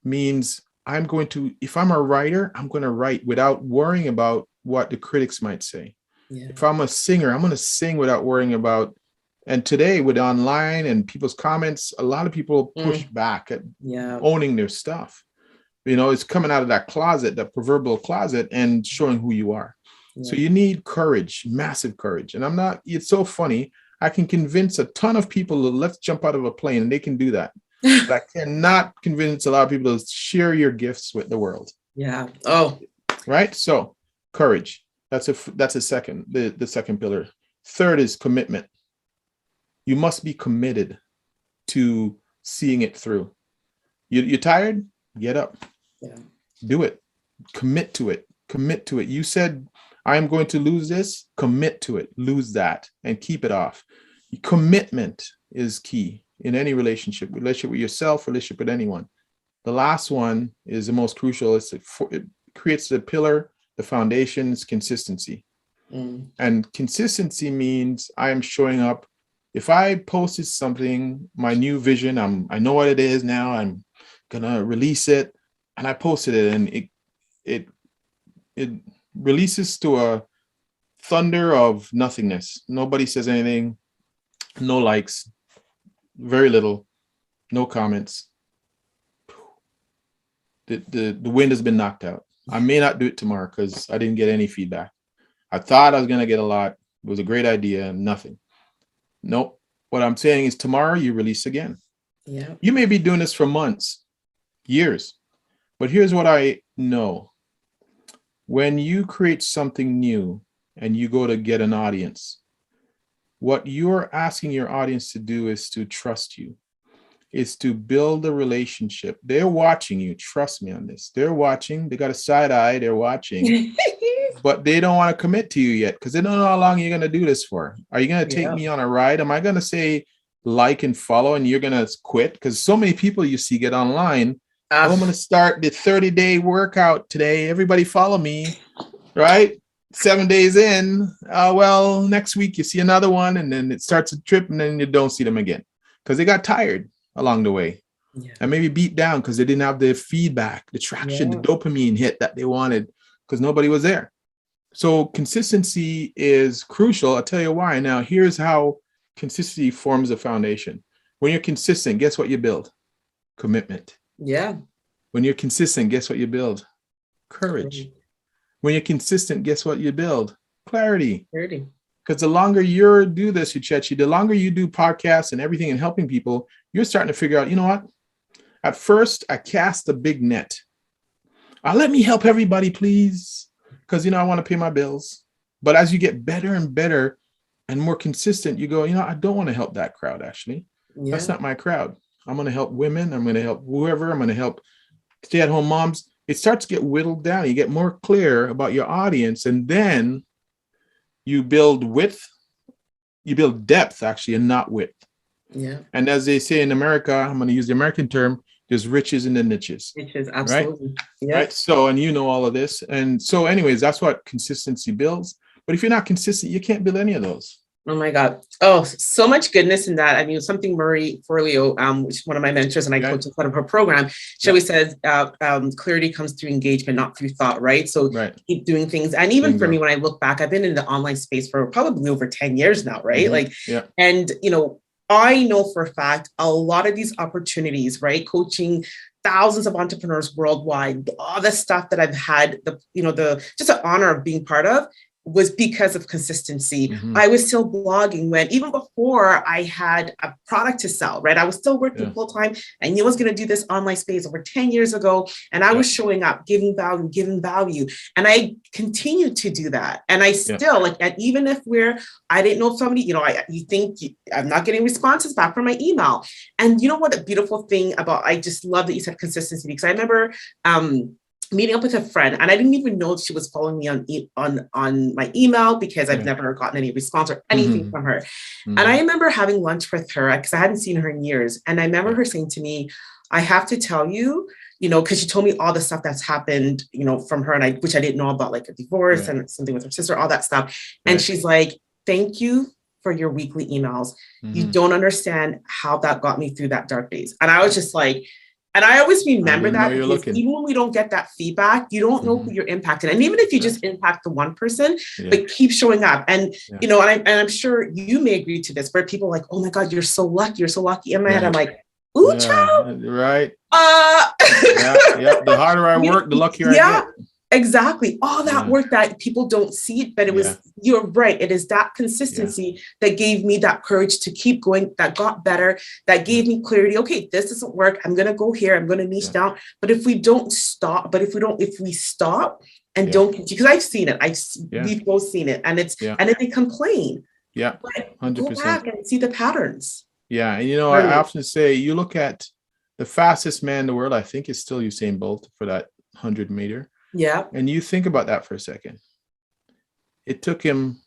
means if I'm a writer, I'm going to write without worrying about what the critics might say. If I'm a singer, I'm going to sing without worrying about. And today with online and people's comments, a lot of people push back at owning their stuff. It's coming out of that closet, that proverbial closet, and showing who you are. So you need courage, massive courage. And it's so funny. I can convince a ton of people to let's jump out of a plane, and they can do that. But I cannot convince a lot of people to share your gifts with the world. Yeah. Oh, right. So courage. That's the second pillar. Third is commitment. You must be committed to seeing it through. You're tired? Get up. Yeah. Do it. Commit to it. Commit to it. You said, I'm going to lose this. Commit to it. Lose that and keep it off. Commitment is key in any relationship with yourself, relationship with anyone. The last one is the most crucial. It creates the pillar, the foundation is consistency. And consistency means I am showing up. If I posted something, my new vision, I know what it is now. I'm gonna release it, and I posted it, and it releases to a thunder of nothingness. Nobody says anything, no likes, very little, no comments. The wind has been knocked out. I may not do it tomorrow because I didn't get any feedback. I thought I was gonna get a lot. It was a great idea, nothing. Nope. What I'm saying is tomorrow you release again. Yeah. You may be doing this for months, years, but here's what I know. When you create something new and you go to get an audience, what you're asking your audience to do is to trust you, is to build a relationship. They're watching you. Trust me on this. They're watching. They got a side eye. They're watching. But they don't want to commit to you yet because they don't know how long you're going to do this for. Are you going to take me on a ride? Am I going to say like and follow and you're going to quit? Because so many people you see get online. I'm going to start the 30-day workout today. Everybody follow me, right? 7 days in. Well, next week you see another one and then it starts a trip and then you don't see them again because they got tired along the way and maybe beat down because they didn't have the feedback, the traction, the dopamine hit that they wanted because nobody was there. So consistency is crucial. I'll tell you why. Now, here's how consistency forms a foundation. When you're consistent, guess what you build? Commitment. Yeah. When you're consistent, guess what you build? Courage. When you're consistent, guess what you build? Clarity. Because the longer you do this, Uchechi, the longer you do podcasts and everything and helping people, you're starting to figure out, you know what? At first, I cast a big net. Let me help everybody, please. Because, I want to pay my bills. But as you get better and better and more consistent, you go, I don't want to help that crowd, actually. Yeah. That's not my crowd. I'm going to help women. I'm going to help whoever. I'm going to help stay-at-home moms. It starts to get whittled down. You get more clear about your audience. And then you build width. You build depth, actually, and not width. Yeah. And as they say in America, I'm going to use the American term, there's riches in the niches. Riches, absolutely. Right? Yeah. Right. So, and all of this. And so anyways, that's what consistency builds. But if you're not consistent, you can't build any of those. Oh my God. Oh, so much goodness in that. I mean, something Marie Forleo, which is one of my mentors and I coach as part of her program, she always says, clarity comes through engagement, not through thought, right? So keep doing things. And even for me, when I look back, I've been in the online space for probably over 10 years now, right? And, I know for a fact, a lot of these opportunities, right? Coaching thousands of entrepreneurs worldwide, all the stuff that I've had, just an honor of being part of was because of consistency. I was still blogging even before I had a product to sell, right? I was still working full time. I knew I was going to do this online space over 10 years ago. And I was showing up, giving value. And I continue to do that. And I still and even if I didn't know if somebody, you think I'm not getting responses back from my email. And you know what, the beautiful thing I just love that you said consistency, because I remember, meeting up with a friend, and I didn't even know she was following me on my email because I've never gotten any response or anything from her. And I remember having lunch with her because I hadn't seen her in years. And I remember her saying to me, I have to tell you, because she told me all the stuff that's happened, from her, and which I didn't know about, like a divorce and something with her sister, all that stuff. And she's like, thank you for your weekly emails. You don't understand how that got me through that dark days. And I was just like, and I always remember that because even when we don't get that feedback, you don't know who you're impacting. And even if you just impact the one person, but keep showing up. And, and I'm sure you may agree to this, where people are like, oh my God, you're so lucky. You're so lucky. In my head, I'm like, Ooh, Yeah, child. right. Uh, Yeah. The harder I work, the luckier I yeah, get. exactly. All that Yeah, work that people don't see it, but it yeah, was, you're right. It is that yeah, consistency that gave me that courage to keep going, that got better, that yeah, gave me clarity. Okay, this doesn't work. I'm going to go here. I'm going to niche yeah, down. But if we don't stop, if we stop and yeah, don't continue, because I've seen it, yeah, we've both seen it, and yeah, and then they complain, yeah, but go 100%. back and see the patterns. Yeah, and I Learning. often say, you look at the fastest man in the world, I think is still Usain Bolt for that 100 meter. Yeah. And you think about that for a second. It took him,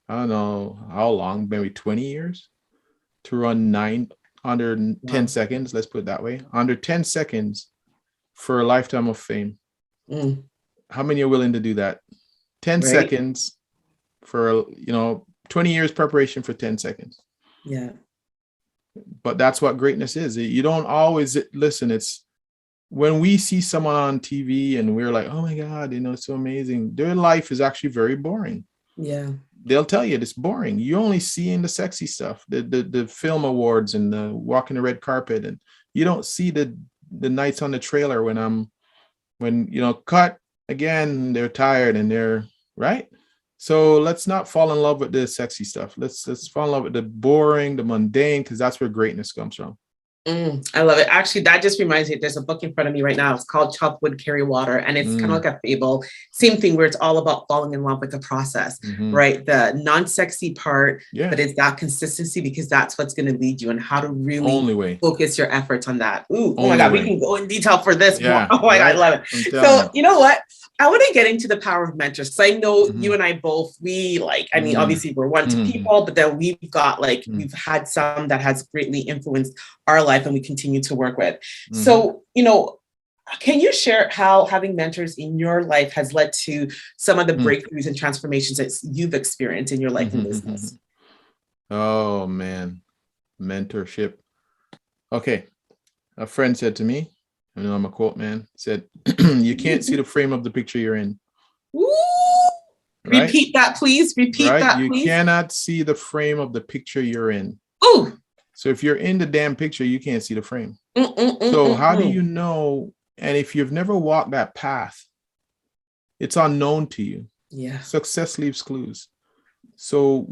I don't know how long, maybe 20 years to run under 10 Wow. seconds. Let's put it that way. Under 10 seconds for a lifetime of fame. Mm, How many are willing to do that? 10 right. seconds for, 20 years preparation for 10 seconds. Yeah. But that's what greatness is. You don't always listen. It's when we see someone on TV and we're like, oh my God, it's so amazing. Their life is actually very boring. Yeah. They'll tell you it's boring. You only seeing the sexy stuff, the film awards and the walking the red carpet, and you don't see the nights on the trailer when cut again, they're tired and they're right. So let's not fall in love with the sexy stuff. Let's fall in love with the boring, the mundane, because that's where greatness comes from. I love it. Actually, that just reminds me, there's a book in front of me right now. It's called Chop Wood, Carry Water. And it's kind of like a fable. Same thing where it's all about falling in love with the process, right? The non-sexy part, but it's that consistency, because that's what's going to lead you, and how to really focus your efforts on that. Ooh, oh my God, we can go in detail for this more. Oh my God, I love it. So you know what? I want to get into the power of mentors, because I know you and I both, obviously we're one-to people, but then we've had some that has greatly influenced our life and we continue to work with. So, can you share how having mentors in your life has led to some of the breakthroughs and transformations that you've experienced in your life and business? Oh man, mentorship. Okay. A friend said to me, I'm a quote man, said, you can't see the frame of the picture you're in. Ooh, right? Repeat that, please. Repeat that, please. You cannot see the frame of the picture you're in. Ooh. So if you're in the damn picture, you can't see the frame. So how do you know? And if you've never walked that path, it's unknown to you. Yeah. Success leaves clues. So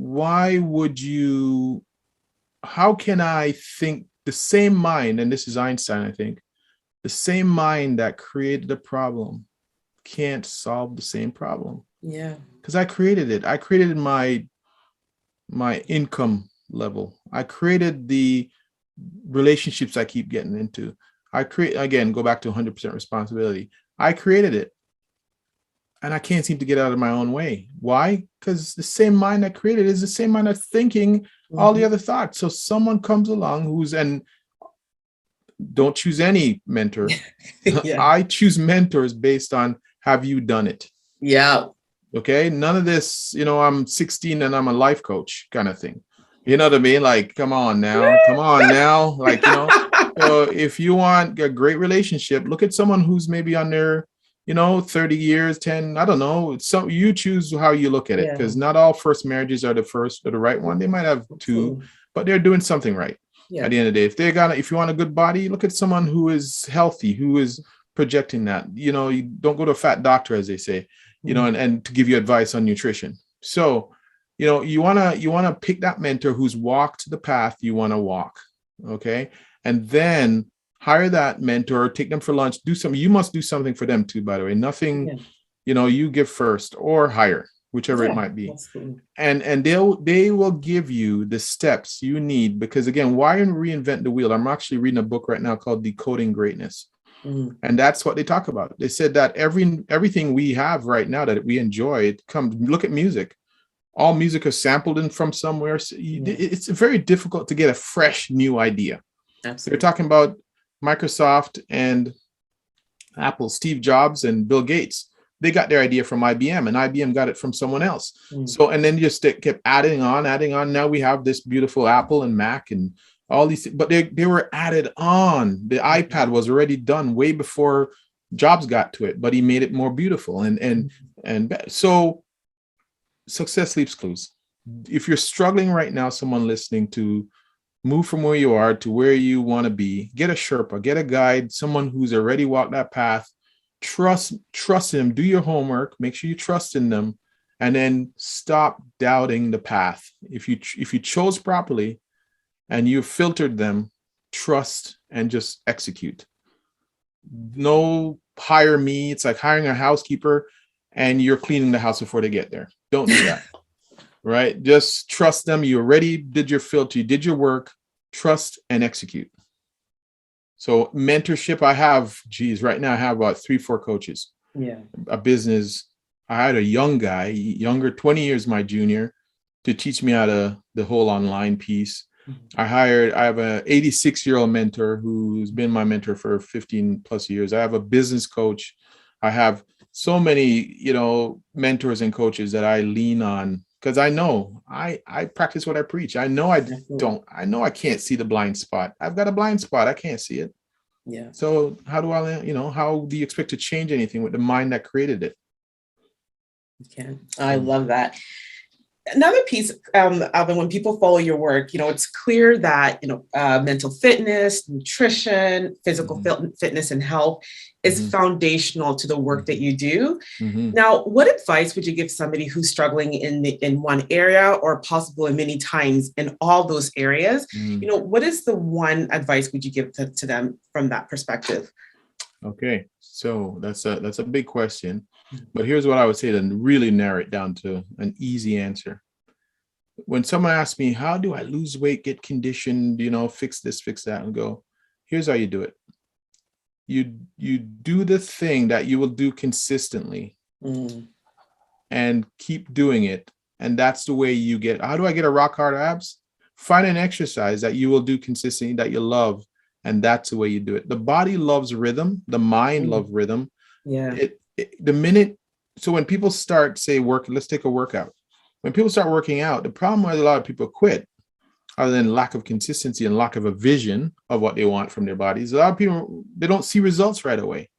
how can I think the same mind, and this is Einstein, I think, the same mind that created the problem can't solve the same problem. Yeah. Because I created it. I created my income level. I created the relationships I keep getting into. Go back to 100% responsibility. I created it. And I can't seem to get out of my own way. Why? Because the same mind that created it is the same mind that's thinking all the other thoughts. So someone comes along and don't choose any mentor. I choose mentors based on, have you done it? Yeah. Okay. None of this, I'm 16 and I'm a life coach kind of thing. You know what I mean? Like, come on now. Like, so if you want a great relationship, look at someone who's maybe on their 30 years, 10, I don't know. So you choose how you look at it, because not all first marriages are the first or the right one. They might have two, but they're doing something right. At the end of the day, if you want a good body, look at someone who is healthy, who is projecting that. You don't go to a fat doctor, as they say, and to give you advice on nutrition. So, you want to pick that mentor who's walked the path you want to walk. Okay. And then hire that mentor, take them for lunch, do something. You must do something for them too, by the way. Nothing, you give first, or hire, whichever it might be. And they will give you the steps you need, because again, why reinvent the wheel? I'm actually reading a book right now called Decoding Greatness. And that's what they talk about. They said that everything we have right now that we enjoy, it comes, look at music. All music is sampled in from somewhere. So it's very difficult to get a fresh new idea. Absolutely. They're talking about Microsoft and Apple, Steve Jobs and Bill Gates. They got their idea from IBM, and IBM got it from someone else. So, and then just kept adding on. Now we have this beautiful Apple and Mac and all these, but they were added on. The iPad was already done way before Jobs got to it, but he made it more beautiful. And so success leaves clues. If you're struggling right now, someone listening to move from where you are to where you want to be. Get a Sherpa, get a guide, someone who's already walked that path. Trust him, do your homework, make sure you trust in them, and then stop doubting the path. If you chose properly and you filtered them, trust and just execute. No hire me. It's like hiring a housekeeper and you're cleaning the house before they get there. Don't do that. Right? Just trust them. You already did your filter, you did your work, trust and execute. So mentorship, I have, right now I have about 3-4 coaches. Yeah. A business. I had a young guy, younger, 20 years my junior, to teach me how to the whole online piece. I have a 86-year-old mentor who's been my mentor for 15 plus years. I have a business coach. I have so many, mentors and coaches that I lean on because I know I practice what I preach. I know I can't see the blind spot. I've got a blind spot. I can't see it. Yeah. So how do you expect to change anything with the mind that created it? You can. I love that. Another piece, Alvin, when people follow your work, it's clear that, mental fitness, nutrition, physical fitness and health is foundational to the work that you do. Now, what advice would you give somebody who's struggling in one area or possible in many times in all those areas? What is the one advice would you give to them from that perspective? Okay, so that's a big question, but here's what I would say to really narrow it down to an easy answer. When someone asks me, how do I lose weight, get conditioned, fix this, fix that, and go, here's how you do it. You do the thing that you will do consistently and keep doing it. And that's the way you get, how do I get a rock hard abs? Find an exercise that you will do consistently that you love. And that's the way you do it. The body loves rhythm. The mind loves rhythm. Yeah. So when people start, say, let's take a workout. When people start working out, the problem with a lot of people quit, other than lack of consistency and lack of a vision of what they want from their bodies. A lot of people, they don't see results right away.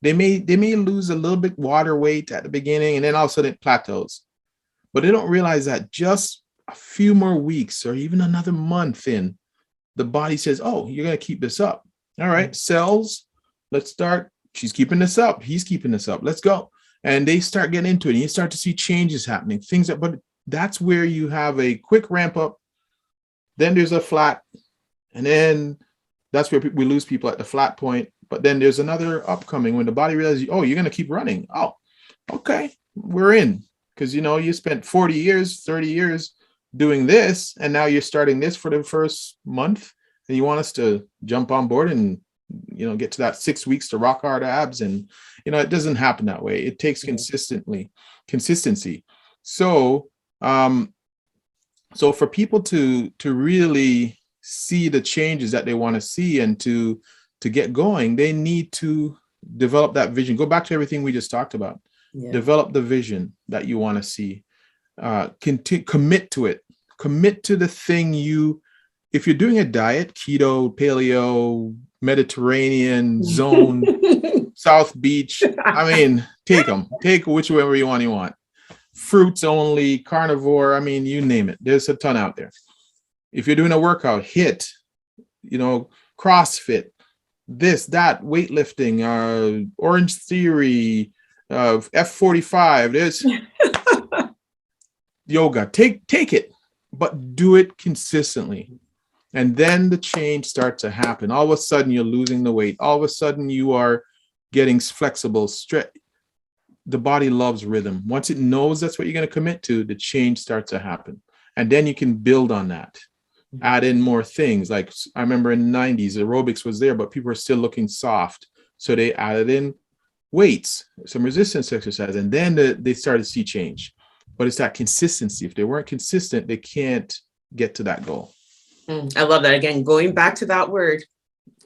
They may lose a little bit water weight at the beginning, and then all of a sudden it plateaus. But they don't realize that just a few more weeks or even another month in, the body says, oh, you're going to keep this up. All right, cells, let's start. She's keeping this up. He's keeping this up. Let's go. And they start getting into it. And you start to see changes happening, but that's where you have a quick ramp up. Then there's a flat. And then that's where we lose people at the flat point. But then there's another upcoming when the body realizes, oh, you're going to keep running. Oh, okay, we're in. Because, you spent 40 years, 30 years doing this, and now you're starting this for the first month, and you want us to jump on board and get to that 6 weeks to rock hard abs, and it doesn't happen that way. It takes consistency. So for people to really see the changes that they want to see and to get going, they need to develop that vision. Go back to everything we just talked about. Develop the vision that you want to see. Commit to it. Commit to the thing if you're doing a diet, keto, paleo, Mediterranean zone, South Beach, take whichever you want. Fruits only, carnivore, you name it. There's a ton out there. If you're doing a workout, HIIT, CrossFit, this, that, weightlifting, Orange Theory, F45, there's yoga, take it, but do it consistently. And then the change starts to happen. All of a sudden you're losing the weight. All of a sudden you are getting flexible. The body loves rhythm. Once it knows that's what you're going to commit to, the change starts to happen. And then you can build on that. Add in more things. Like I remember in the 90s, aerobics was there, but people were still looking soft. So they added in weights, some resistance exercise, and then they started to see change. But it's that consistency. If they weren't consistent, they can't get to that goal. I love that. Again, going back to that word,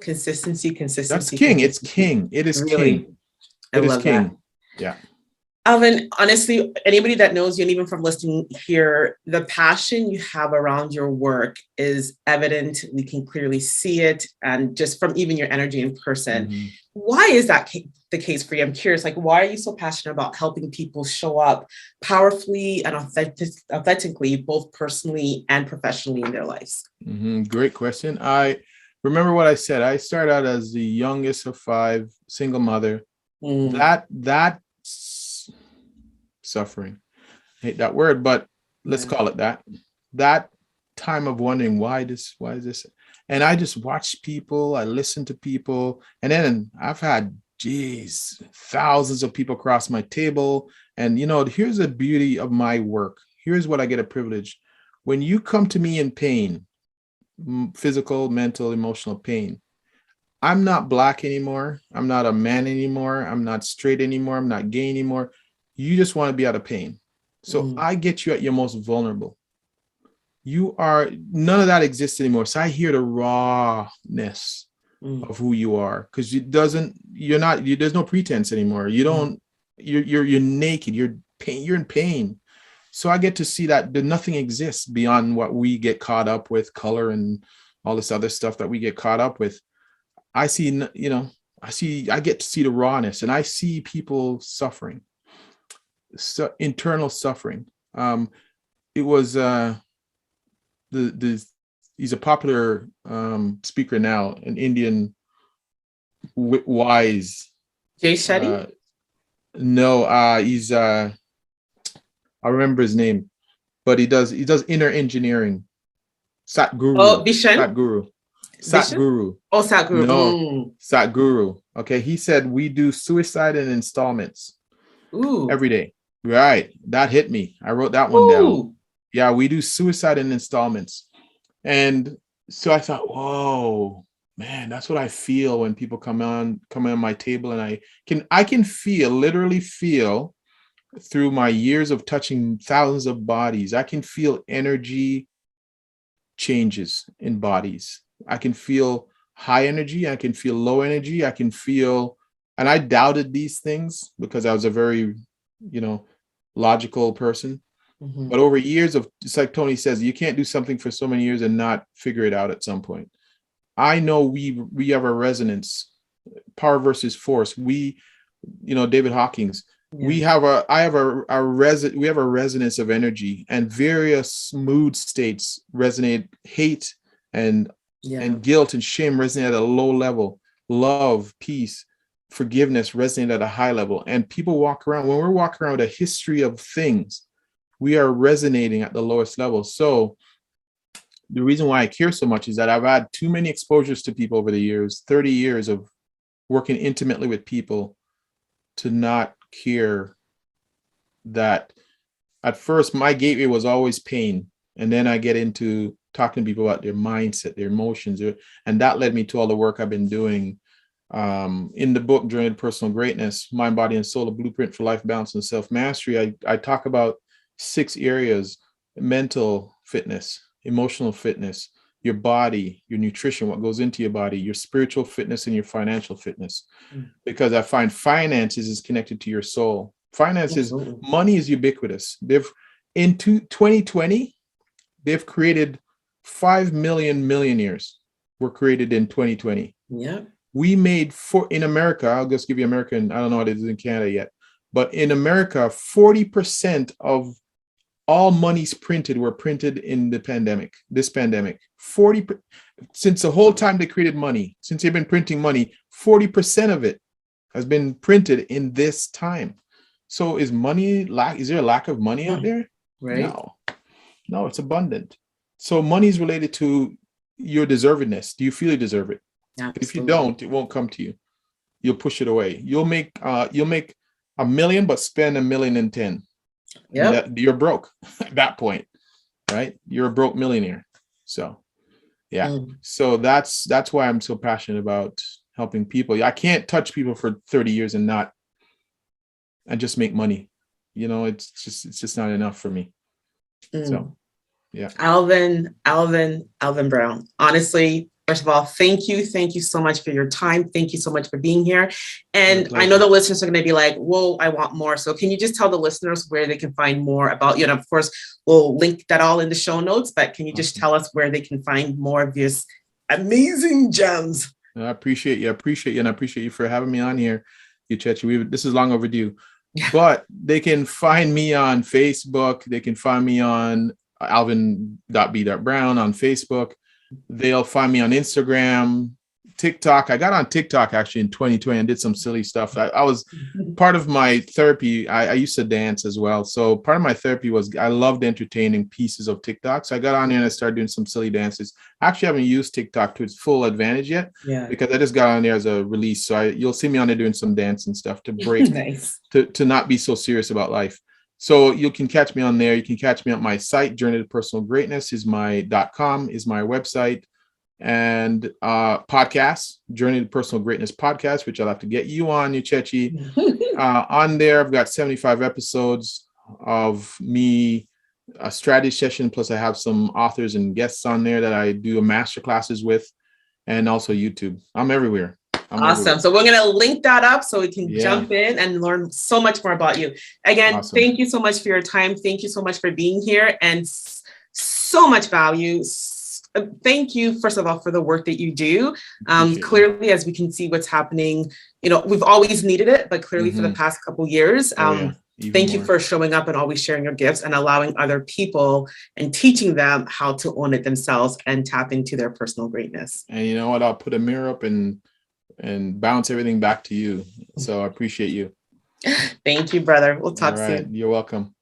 consistency. That's king. It's king. It is really king. It is king. That. Yeah. Alvin, honestly, anybody that knows you, and even from listening here, the passion you have around your work is evident. We can clearly see it, and just from even your energy in person. Mm-hmm. Why is that the case for you? I'm curious, like, why are you so passionate about helping people show up powerfully and authentically, both personally and professionally in their lives? Mm-hmm. Great question. I remember what I said. I started out as the youngest of 5, single mother. That suffering, I hate that word, but let's call it that. That time of wondering why is this, and I just watch people, I listen to people, and then I've had thousands of people cross my table. And here's the beauty of my work. Here's what I get a privilege. When you come to me in pain, physical, mental, emotional pain, I'm not Black anymore. I'm not a man anymore. I'm not straight anymore. I'm not gay anymore. You just want to be out of pain. So I get you at your most vulnerable. None of that exists anymore. So I hear the rawness of who you are, because there's no pretense anymore. You're naked. You're in pain. So I get to see that nothing exists beyond what we get caught up with, color and all this other stuff that we get caught up with. I get to see the rawness, and I see people suffering, internal suffering. It was he's a popular speaker now, an Indian wise. Jay Shetty? No, he's I remember his name, but he does inner engineering. Satguru. Oh, Vishen? Satguru. Satguru. Oh, Satguru. No, Satguru. Okay, he said we do suicide in installments. Ooh. Every day. Right. That hit me. I wrote that one down. Yeah, we do suicide in installments. And so I thought, whoa, man, that's what I feel when people come on my table, and I can literally feel through my years of touching thousands of bodies. I can feel energy changes in bodies. I can feel high energy. I can feel low energy. I can feel, and I doubted these things because I was a very, logical person. But over years of, just like Tony says, you can't do something for so many years and not figure it out at some point. I know we have a resonance, power versus force. David Hawkins. Yeah. We have a resonance of energy, and various mood states resonate. Hate and guilt and shame resonate at a low level. Love, peace, forgiveness resonate at a high level. And people when we're walking around with a history of things, we are resonating at the lowest level. So the reason why I care so much is that I've had too many exposures to people over the years, 30 years of working intimately with people, to not care that at first my gateway was always pain. And then I get into talking to people about their mindset, their emotions. And that led me to all the work I've been doing in the book, Journey to Personal Greatness, Mind, Body, and Soul, a Blueprint for Life Balance and Self-Mastery. I talk about 6 areas: mental fitness, emotional fitness, your body, your nutrition, what goes into your body, your spiritual fitness, and your financial fitness. Because I find finances is connected to your soul. Money is ubiquitous. In 2020, they've created 5 million millionaires were created in 2020. Yeah. We made in America, I'll just give you American, I don't know what it is in Canada yet, but in America, 40% of all monies printed were printed in this pandemic. 40, since the whole time they created money, since they've been printing money, 40% of it has been printed in this time. So is there a lack of money out there? Right. No, it's abundant. So money is related to your deservedness. Do you feel you deserve it? Absolutely. If you don't, it won't come to you. You'll push it away. You'll make $1 million, but spend $1,010,000. Yeah, you're broke at that point, right? You're a broke millionaire. So, yeah. So that's why I'm so passionate about helping people. I can't touch people for 30 years and just make money. It's just not enough for me. So, yeah. Alvin Brown. Honestly, First of all, thank you. Thank you so much for your time. Thank you so much for being here. And My I know pleasure. the listeners are going to be like, whoa, I want more. So can you just tell the listeners where they can find more about you? And of course, we'll link that all in the show notes, but can you just Awesome. tell us where they can find more of this amazing gems? I appreciate you. I appreciate you. And I appreciate you for having me on here, Uchechi. This is long overdue. But they can find me on Facebook. They can find me on Alvin.B.Brown on Facebook. They'll find me on Instagram, TikTok. I got on TikTok actually in 2020 and did some silly stuff. I was part of my therapy. I used to dance as well. So part of my therapy was I loved entertaining pieces of TikTok. So I got on there and I started doing some silly dances. I actually haven't used TikTok to its full advantage yet because I just got on there as a release. So you'll see me on there doing some dance and stuff to break, Nice. to not be so serious about life. So you can catch me on there. You can catch me on my site. Journey to Personal Greatness is my .com is my website, and podcast, Journey to Personal Greatness podcast, which I'll have to get you on, Uchechi. On there, I've got 75 episodes of me, a strategy session. Plus, I have some authors and guests on there that I do a master classes with, and also YouTube. I'm everywhere. Awesome. So we're going to link that up so we can jump in and learn so much more about you. Again, thank you so much for your time. Thank you so much for being here and so much value. Thank you, first of all, for the work that you do. Clearly, as we can see what's happening, we've always needed it, but clearly for the past couple of years, thank you for showing up and always sharing your gifts and allowing other people and teaching them how to own it themselves and tap into their personal greatness. And you know what? I'll put a mirror up and bounce everything back to you. So I appreciate you. Thank you, brother. We'll talk soon. You're welcome.